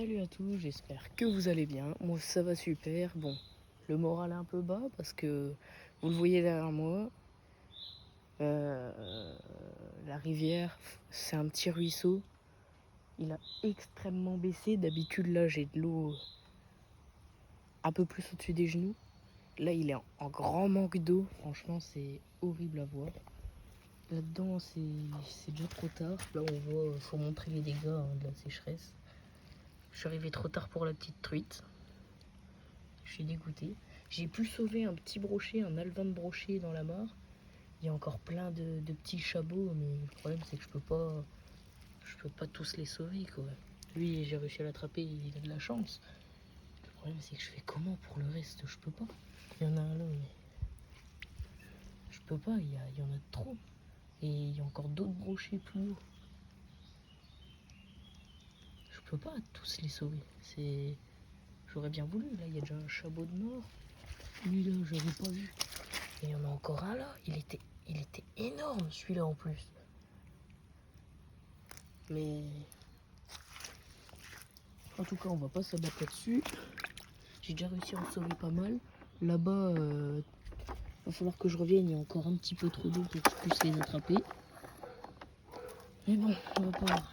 Salut à tous, j'espère que vous allez bien. Moi ça va super. Bon, le moral est un peu bas parce que vous le voyez derrière moi. La rivière, c'est un petit ruisseau. Il a extrêmement baissé. D'habitude là j'ai de l'eau un peu plus au-dessus des genoux. Là il est en grand manque d'eau. Franchement c'est horrible à voir. Là-dedans c'est déjà trop tard. Là on voit, faut montrer les dégâts de la sécheresse. Je suis arrivé trop tard pour la petite truite. Je suis dégoûté. J'ai pu sauver un petit brochet, un alevin de brochet dans la mare. Il y a encore plein de petits chabots, mais le problème c'est que je peux pas tous les sauver quoi. Lui j'ai réussi à l'attraper, il a de la chance. Le problème c'est que je fais comment pour le reste, je peux pas. Il y en a un là, mais je peux pas, il y en a trop. Et il y a encore d'autres brochets plus hauts. Je peux pas tous les sauver. J'aurais bien voulu, là il y a déjà un chabot de mort. Lui là, je l'avais pas vu. Et il y en a encore un là, il était énorme celui-là en plus. Mais en tout cas, on va pas s'abattre là-dessus. J'ai déjà réussi à en sauver pas mal. Là-bas, va falloir que je revienne. Il y a encore un petit peu trop d'eau pour que je puisse les attraper. Mais bon, on va pas.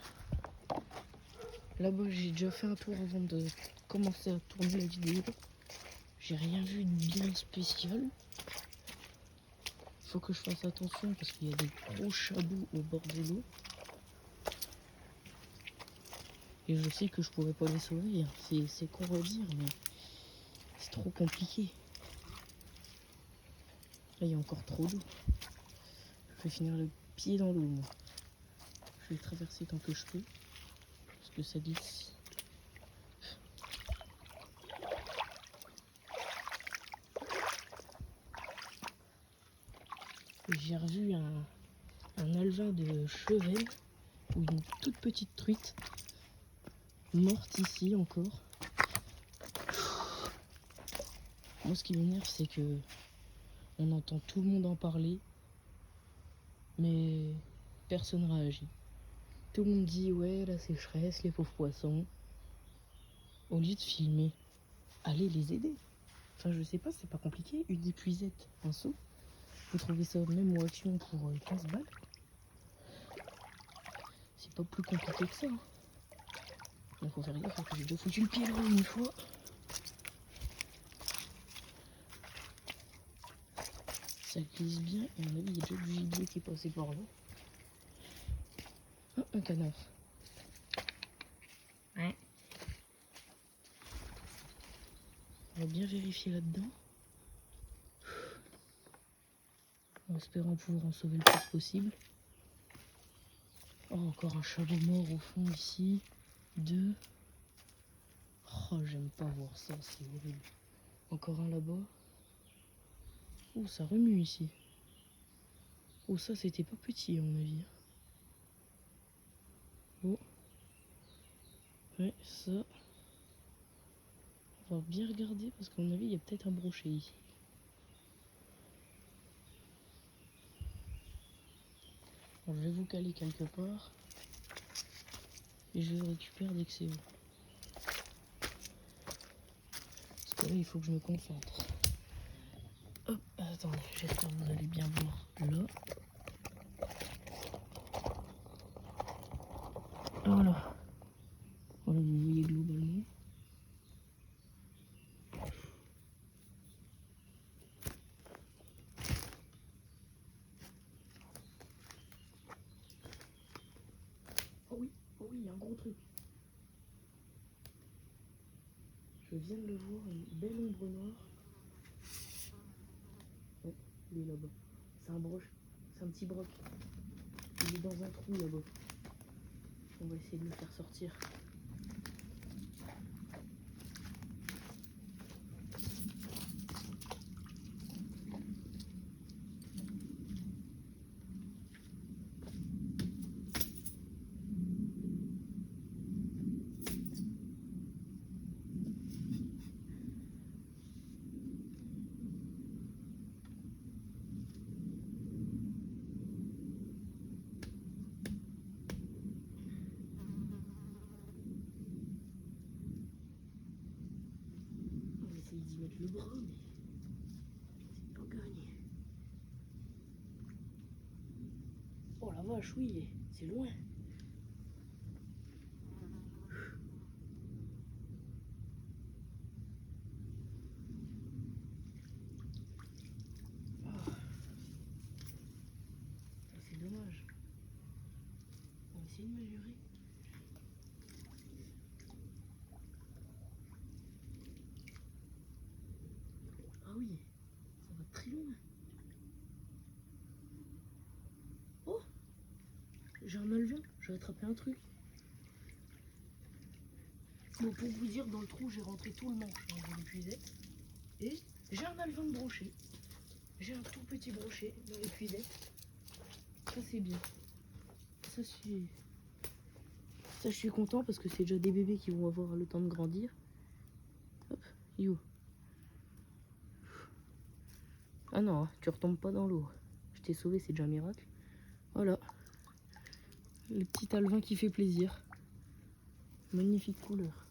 Là-bas, j'ai déjà fait un tour avant de commencer à tourner la vidéo. J'ai rien vu de bien spécial. Faut que je fasse attention parce qu'il y a des gros chabots au bord de l'eau. Et je sais que je pourrais pas les sauver. C'est con à dire, mais c'est trop compliqué. Là, il y a encore trop d'eau. Je vais finir le pied dans l'eau, moi. Je vais traverser tant que je peux. Parce que ça glisse. J'ai revu un alevin de chevel. Ou une toute petite truite. Morte ici encore. Moi, ce qui m'énerve, c'est que on entend tout le monde en parler. Mais personne réagit. Tout le monde dit ouais, la sécheresse, les pauvres poissons. Au lieu de filmer, allez les aider. Enfin, je sais pas, c'est pas compliqué. Une épuisette, un seau. Vous trouvez ça même au action pour 15 balles. C'est pas plus compliqué que ça. Hein. Donc faut faire gaffe parce que j'ai déjà foutu le pied là une fois. Ça glisse bien et à mon avis il y a déjà du gibier qui est passé par là. Ah, un canard. Ouais. On va bien vérifier là-dedans. En espérant pouvoir en sauver le plus possible. Oh, encore un chabot mort au fond ici. Deux. Oh, j'aime pas voir ça, c'est horrible. Encore un là-bas. Oh, ça remue ici. Oh, ça c'était pas petit à mon avis. Oh. Ouais, ça. On va bien regarder parce qu'à mon avis, il y a peut-être un brochet ici. Alors, je vais vous caler quelque part. Et je vais le récupérer dès que c'est bon. Parce que là, il faut que je me concentre. Hop, attendez, j'espère que vous allez bien voir là. Voilà. Voilà, vous voyez globalement. Oh oui, il y a un gros truc. Je viens de le voir, une belle ombre noire. Ouais, il est là-bas. C'est un broche, c'est un petit broc. Il est dans un trou là-bas. On va essayer de le faire sortir. y mettre le bras, mais c'est pas gagné. Oh la vache, oui, c'est loin. C'est dommage. On va essayer de mesurer. Ah oui, ça va très loin. Oh, j'ai un alevin, j'ai attrapé un truc. Bon, pour vous dire, dans le trou, j'ai rentré tout le manche dans l'épuisette. Et j'ai un alevin de brochet. J'ai un tout petit brochet dans l'épuisette. Ça, c'est bien. Ça, je suis content parce que c'est déjà des bébés qui vont avoir le temps de grandir. Hop, you. Ah non, tu retombes pas dans l'eau. Je t'ai sauvé, c'est déjà un miracle. Voilà. Le petit alevin qui fait plaisir. Magnifique couleur.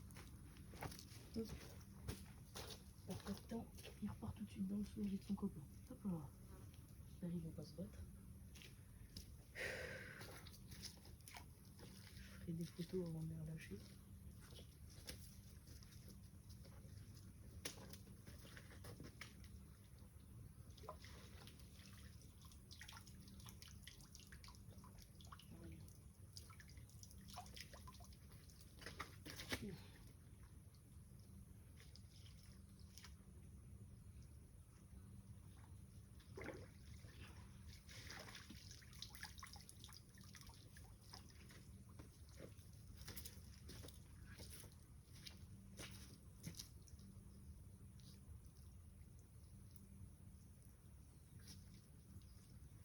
Hop. Pas de temps, il repart tout de suite dans le sous avec son copain. Hop là. J'espère qu'ils vont pas se battre. Je ferai des photos avant de les relâcher.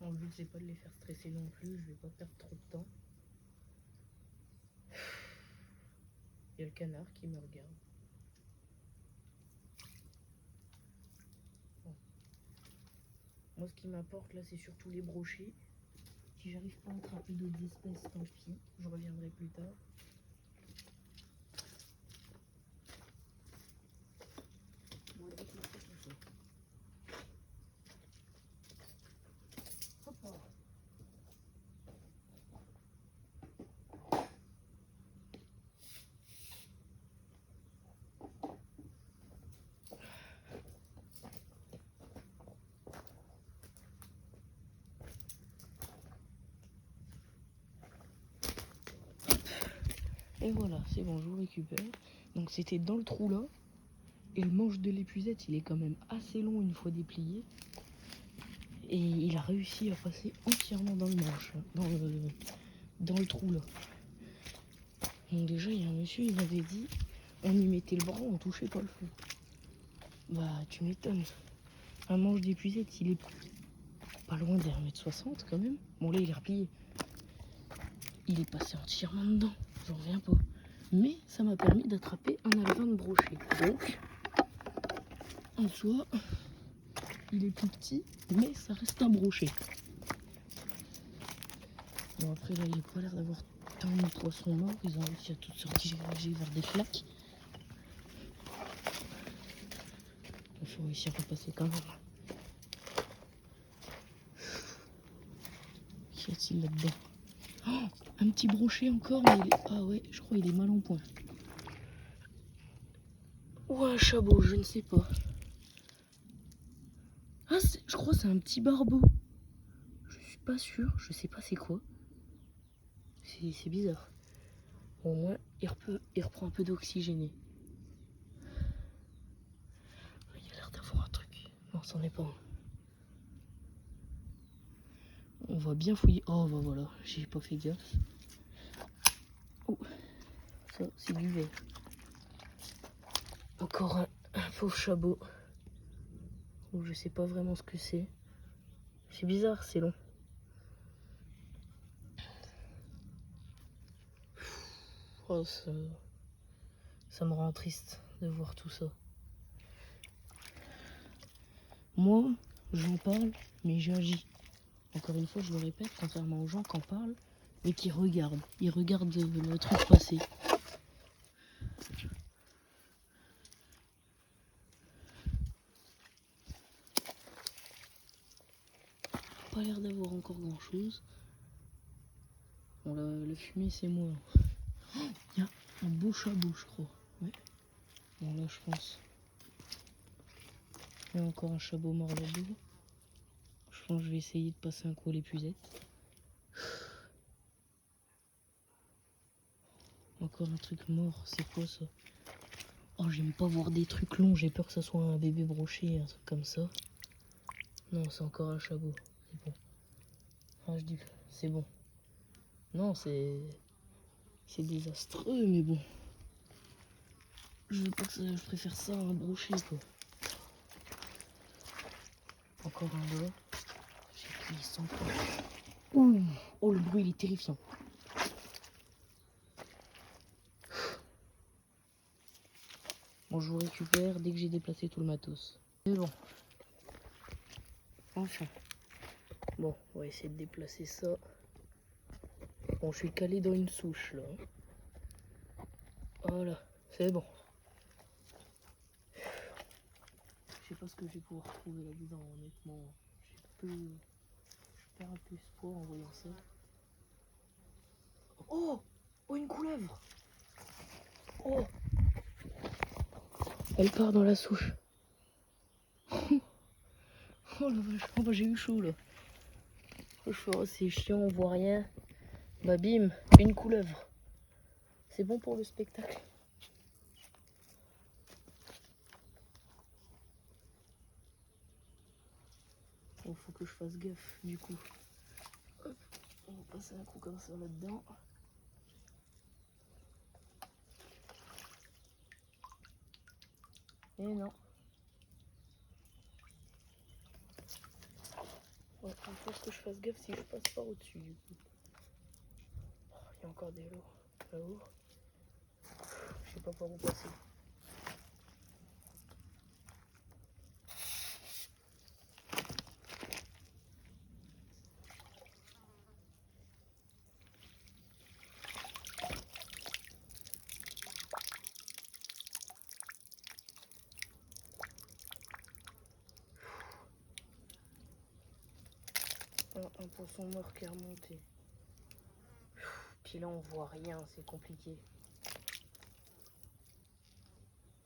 Bon, le but c'est pas de les faire stresser non plus, je vais pas perdre trop de temps. Il y a le canard qui me regarde. Bon. Moi ce qui m'importe là c'est surtout les brochets. Si j'arrive pas à attraper d'autres espèces, tant pis, je reviendrai plus tard. Bon, tout ça. Hop là. Et voilà, c'est bon, je vous récupère. Donc c'était dans le trou là. Et le manche de l'épuisette, il est quand même assez long une fois déplié. Et il a réussi à passer entièrement dans le manche, dans le trou là. Donc déjà, il y a un monsieur, il m'avait dit, on y mettait le bras, on touchait pas le fond. Bah, tu m'étonnes. Un manche d'épuisette, il est pas loin des 1m60 quand même. Bon là, il est replié. Il est passé entièrement dedans, j'en reviens pas. Mais ça m'a permis d'attraper un alevin de brochet. Donc, en soi, il est plus petit, mais ça reste un brochet. Bon après là, il n'a pas l'air d'avoir tant de poissons morts. Ils ont réussi à toutes sortir vers des flaques. Il faut réussir à passer quand même. Qu'y a-t-il là-dedans? Oh, un petit brochet encore, mais il est... Ah ouais, je crois qu'il est mal en point. Ou un chabot, je ne sais pas. Ah, je crois que c'est un petit barbeau. Je suis pas sûr, je sais pas c'est quoi. C'est bizarre. Bon, au moins, il reprend un peu d'oxygéné. Il a l'air d'avoir un truc. Non, c'en est pas un. On va bien fouiller. Oh, bah voilà, j'ai pas fait gaffe. Oh, ça, c'est du verre. Encore un pauvre chabot. Oh, je sais pas vraiment ce que c'est. C'est bizarre, c'est long. Oh, ça me rend triste de voir tout ça. Moi, j'en parle, mais j'agis. Encore une fois, je le répète, contrairement aux gens qui en parlent, mais qui regardent. Ils regardent le truc passer. pas l'air d'avoir encore grand chose. Bon, la fumée c'est moi. Il y a un beau chabot, je crois. Ouais. Bon, là, je pense. Il y a encore un chabot mort là-bas. Je pense que je vais essayer de passer un coup à l'épuisette. Encore un truc mort, c'est quoi ça? Oh, j'aime pas voir des trucs longs, j'ai peur que ça soit un bébé broché, un truc comme ça. Non, c'est encore un chabot, c'est bon. Ah, je dis, c'est bon. Non, c'est désastreux, mais bon. Je veux pas que ça, je préfère ça à un brochet, quoi. Encore un là. J'ai pris 100 fois. Ouh, oh, le bruit, il est terrifiant. Bon, je vous récupère dès que j'ai déplacé tout le matos. Mais bon. Enfin. Bon, on va essayer de déplacer ça. Bon, je suis calé dans une souche, là. Voilà, c'est bon. Je sais pas ce que je vais pouvoir trouver là-dedans, honnêtement. Je perds un peu espoir en voyant ça. Oh! Oh, une couleuvre! Oh! Elle part dans la souche. Oh la vache, oh, bah, j'ai eu chaud là. Oh, c'est chiant, on voit rien. Bah bim, une couleuvre. C'est bon pour le spectacle. Bon, faut que je fasse gaffe du coup. Hop, on va passer un coup comme ça là-dedans. Et non. Ouais, il faut que je fasse gaffe si je passe pas au-dessus du coup. Oh, il y a encore des lots là-haut. Je sais pas par où passer. Un poisson mort qui est remonté. Puis là on voit rien, c'est compliqué.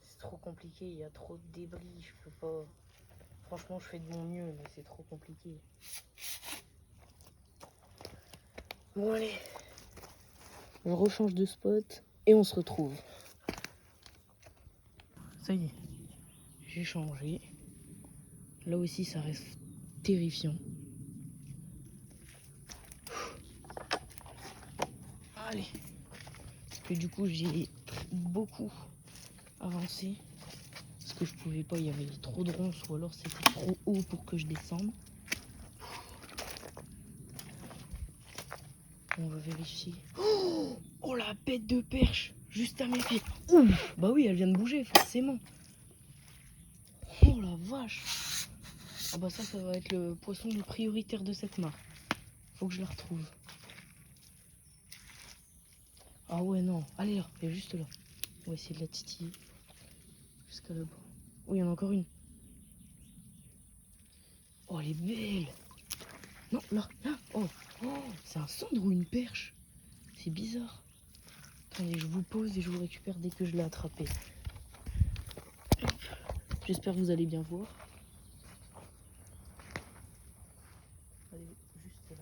C'est trop compliqué, il y a trop de débris, je peux pas. Franchement je fais de mon mieux mais c'est trop compliqué. Bon allez, on rechange de spot et on se retrouve. Ça y est, j'ai changé. Là aussi ça reste terrifiant. Allez, parce que du coup j'ai beaucoup avancé. Parce que je pouvais pas, il y avait trop de ronces ou alors c'était trop haut pour que je descende. On va vérifier. Oh la bête de perche, juste à mes pieds. Ouf, bah oui, elle vient de bouger forcément. Oh la vache. Ah bah ça va être le poisson le prioritaire de cette mare. Faut que je la retrouve. Ah ouais non, allez là, elle est juste là. On va essayer de la titiller jusqu'à là-bas. Oh, il y en a encore une. Oh, elle est belle. Non, là, là. Oh, oh, c'est un cendre ou une perche? C'est bizarre. Attendez, je vous pose et je vous récupère dès que je l'ai attrapé. J'espère que vous allez bien voir. Allez, juste là.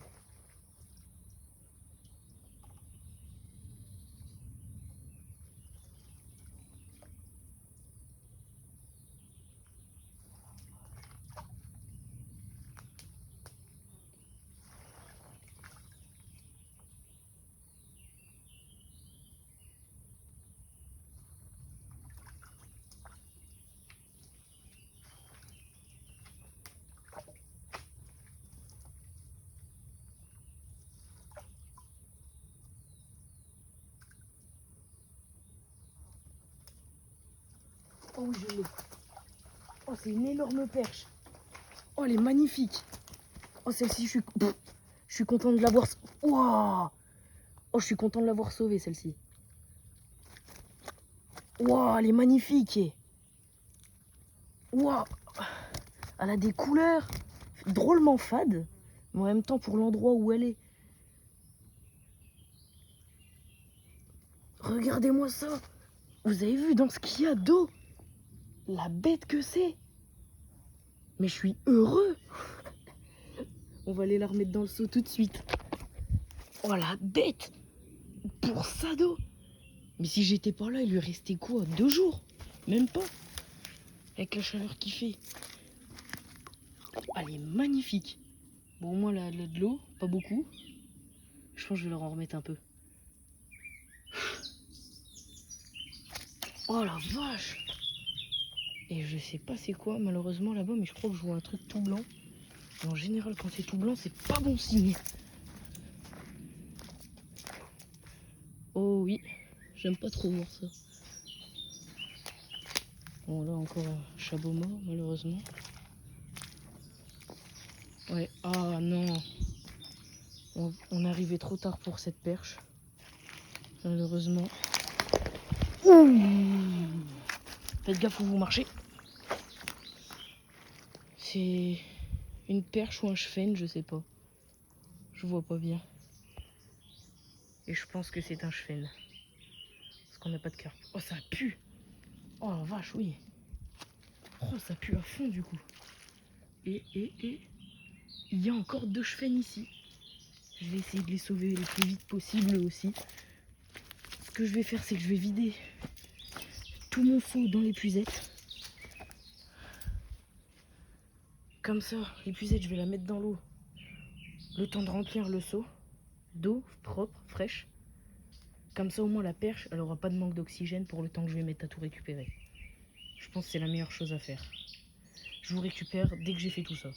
Oh, je l'ai. Oh, c'est une énorme perche. Oh, elle est magnifique. Oh, celle-ci, je suis content de l'avoir. Waouh. Oh, je suis content de l'avoir sauvée, celle-ci. Waouh, elle est magnifique. Waouh. Elle a des couleurs drôlement fades, Mais en même temps, pour l'endroit où elle est. Regardez-moi ça. Vous avez vu dans ce qu'il y a d'eau? La bête que c'est. Mais je suis heureux. On va aller la remettre dans le seau tout de suite. Oh la bête. Pour ça d'eau. Mais si j'étais pas là, il lui restait quoi? 2 jours? Même pas. Avec la chaleur qu'il fait. Elle est magnifique. Bon, au moins, là, de l'eau, pas beaucoup. Je pense que je vais leur en remettre un peu. Oh la vache! Et je sais pas c'est quoi, malheureusement, là-bas, mais je crois que je vois un truc tout blanc. Et en général, quand c'est tout blanc, c'est pas bon signe. Oh oui, j'aime pas trop voir ça. Bon, là, encore un chabot mort, malheureusement. Ouais, ah non. On est arrivé trop tard pour cette perche. Malheureusement. Ouh. Faites gaffe où vous marchez. C'est une perche ou un chefenne, je sais pas. Je vois pas bien. Et je pense que c'est un chefenne. Parce qu'on n'a pas de carpe. Oh, ça pue. Oh la vache, oui. Oh, ça pue à fond du coup. Et il y a encore 2 chefennes ici. Je vais essayer de les sauver le plus vite possible aussi. Ce que je vais faire, c'est que je vais vider tout mon seau dans l'épuisette. Comme ça, l'épuisette, je vais la mettre dans l'eau. Le temps de remplir le seau d'eau propre, fraîche. Comme ça, au moins, la perche, elle aura pas de manque d'oxygène pour le temps que je vais mettre à tout récupérer. Je pense que c'est la meilleure chose à faire. Je vous récupère dès que j'ai fait tout ça.